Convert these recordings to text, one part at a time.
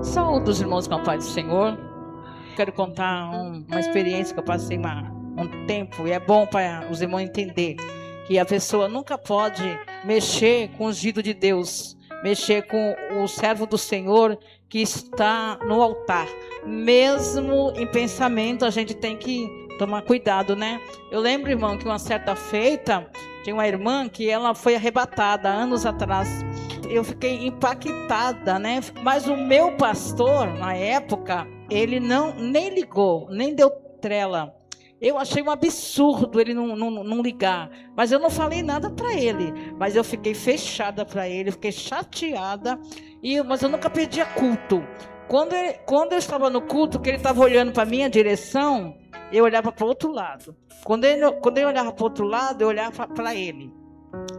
Saúde os irmãos com a paz do Senhor. Quero contar uma experiência que eu passei um tempo, e é bom para os irmãos entender que a pessoa nunca pode mexer com o ungido de Deus, mexer com o servo do Senhor que está no altar. Mesmo em pensamento, a gente tem que tomar cuidado, né? Eu lembro, irmão, que uma certa feita, tinha uma irmã que ela foi arrebatada anos atrás. Eu fiquei impactada, né? Mas o meu pastor, na época, ele nem ligou, nem deu trela. Eu achei um absurdo ele não ligar. Mas eu não falei nada para ele. Mas eu fiquei fechada para ele, fiquei chateada. Mas eu nunca perdia culto. Quando eu estava no culto, que ele estava olhando para a minha direção, eu olhava para o outro lado. Quando eu olhava para o outro lado, eu olhava para ele.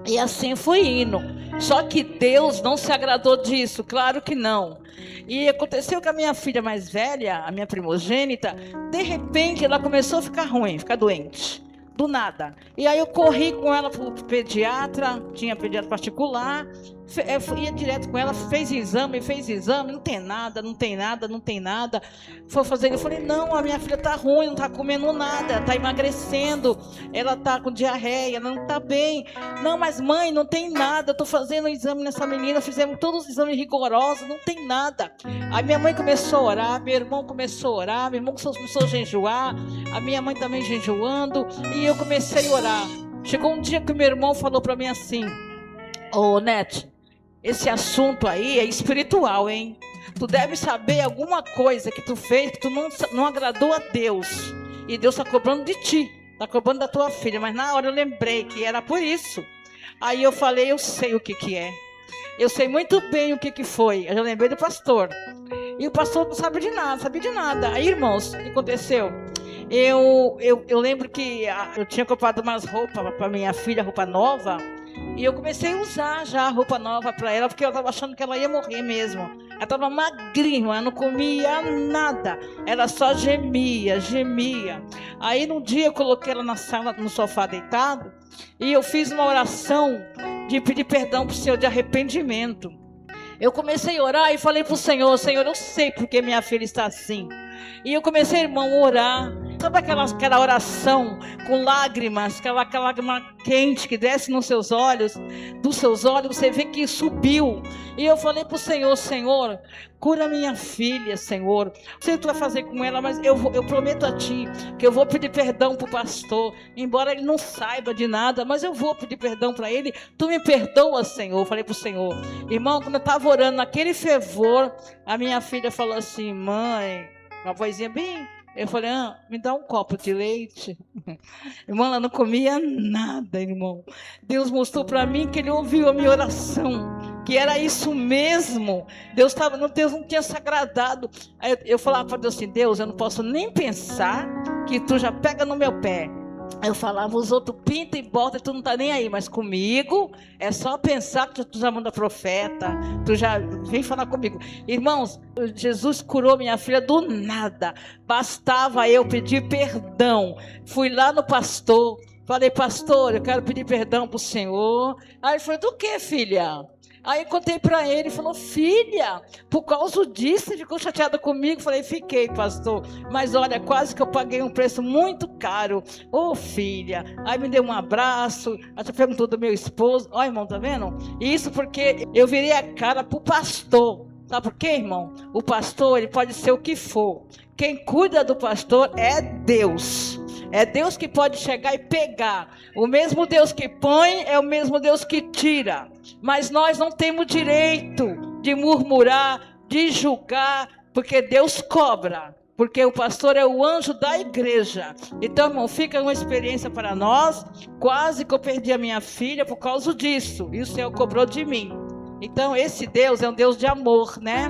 E assim foi indo. Só que Deus não se agradou disso, claro que não. E aconteceu que a minha filha mais velha, a minha primogênita, de repente ela começou a ficar ruim, ficar doente, do nada. E aí eu corri com ela para o pediatra, tinha pediatra particular, ia direto com ela, fez exame, não tem nada. Foi fazer, eu falei, não, a minha filha está ruim, não está comendo nada, está emagrecendo, ela está com diarreia, não está bem. Não, mas mãe, não tem nada, eu estou fazendo um exame nessa menina, fizemos todos os exames rigorosos, não tem nada. Aí minha mãe começou a orar, meu irmão começou a orar, meu irmão começou a jejuar, a minha mãe também jejuando, e eu comecei a orar. Chegou um dia que meu irmão falou para mim assim, ô Nete, esse assunto aí é espiritual, hein? Tu deve saber alguma coisa que tu fez que tu não agradou a Deus. E Deus está cobrando de ti, está cobrando da tua filha. Mas na hora eu lembrei que era por isso. Aí eu falei, eu sei o que é. Eu sei muito bem o que foi. Eu já lembrei do pastor. E o pastor não sabia de nada. Aí, irmãos, o que aconteceu? Eu lembro que eu tinha comprado umas roupas para minha filha, roupa nova. E eu comecei a usar já a roupa nova para ela, porque eu estava achando que ela ia morrer mesmo. Ela estava magrinha, ela não comia nada. Ela só gemia. Aí num dia eu coloquei ela na sala, no sofá deitado, e eu fiz uma oração de pedir perdão para o Senhor, de arrependimento. Eu comecei a orar e falei para o Senhor, Senhor, eu sei porque minha filha está assim. E eu comecei, irmão, a orar. Sabe aquela oração com lágrimas, aquela lágrima quente que desce nos seus olhos, dos seus olhos, você vê que subiu. E eu falei para o Senhor, Senhor, cura minha filha, Senhor. Não sei o que tu vai fazer com ela, mas eu prometo a ti que eu vou pedir perdão para o pastor, embora ele não saiba de nada, mas eu vou pedir perdão para ele. Tu me perdoa, Senhor. Eu falei para o Senhor. Irmão, quando eu estava orando naquele fervor, a minha filha falou assim, mãe, uma vozinha bem... Eu falei, me dá um copo de leite. Irmão, ela não comia nada, irmão. Deus mostrou para mim que ele ouviu a minha oração, que era isso mesmo. Deus não tinha se agradado. Aí eu falava para Deus assim, Deus, eu não posso nem pensar que tu já pega no meu pé. Eu falava, os outros pintam e botam, tu não tá nem aí, mas comigo é só pensar que tu já manda profeta, tu já vem falar comigo. Irmãos, Jesus curou minha filha do nada, bastava eu pedir perdão. Fui lá no pastor, falei, pastor, eu quero pedir perdão pro Senhor. Aí ele falou, do que, filha? Aí eu contei para ele, falou, filha, por causa disso você ficou chateada comigo? Falei, fiquei, pastor, mas olha, quase que eu paguei um preço muito caro. Ô, filha, aí me deu um abraço, até perguntou do meu esposo. Ó, irmão, tá vendo? Isso porque eu virei a cara pro pastor. Sabe por quê, irmão? O pastor, ele pode ser o que for. Quem cuida do pastor é Deus. É Deus que pode chegar e pegar. O mesmo Deus que põe é o mesmo Deus que tira. Mas nós não temos direito de murmurar, de julgar, porque Deus cobra. Porque o pastor é o anjo da igreja. Então, irmão, fica uma experiência para nós. Quase que eu perdi a minha filha por causa disso. E o Senhor cobrou de mim. Então, esse Deus é um Deus de amor, né?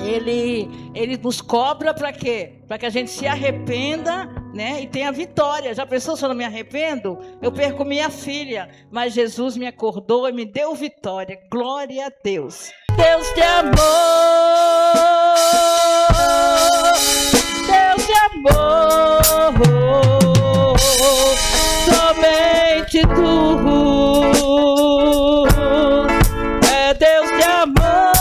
Ele nos cobra para quê? Para que a gente se arrependa, né? E tenha vitória. Já pensou se eu não me arrependo? Eu perco minha filha. Mas Jesus me acordou e me deu vitória. Glória a Deus. Deus de amor, Deus de amor, somente tu. É Deus de amor.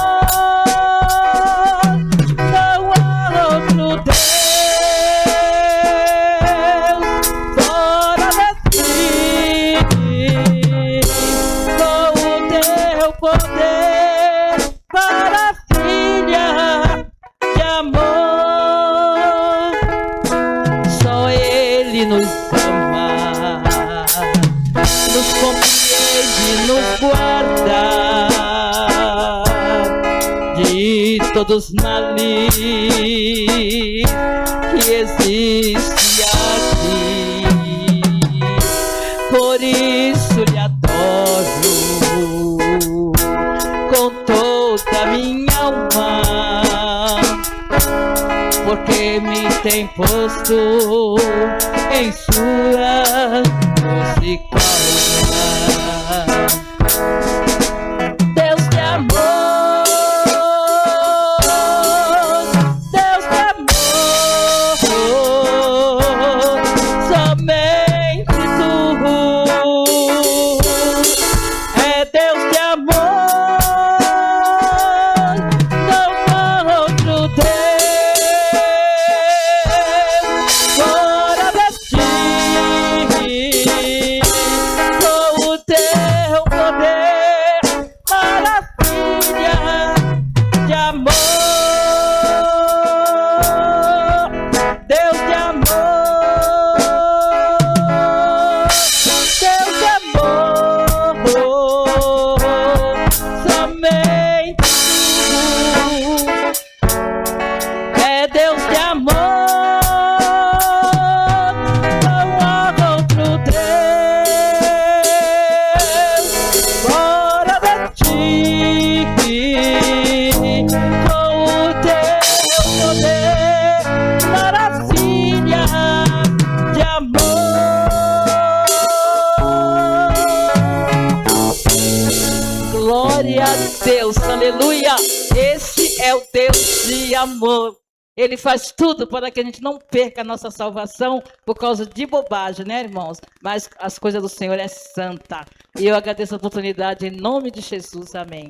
de todos na lista que existe aqui. Por isso lhe adoro com toda a minha alma, porque me tem posto em sua misericórdia. Deus de amor, Deus de amor, somente tu é Deus de amor, não há outro Deus fora de ti. Com o teu poder, maravilha de amor, Deus de amor, Deus de amor, somente tu é Deus de amor, não há outro Deus fora de ti. Com o teu poder, maravilha de amor. Glória a Deus, aleluia. Esse é o Deus de amor. Ele faz tudo para que a gente não perca a nossa salvação por causa de bobagem, né, irmãos? Mas as coisas do Senhor é santa. E eu agradeço a oportunidade em nome de Jesus. Amém.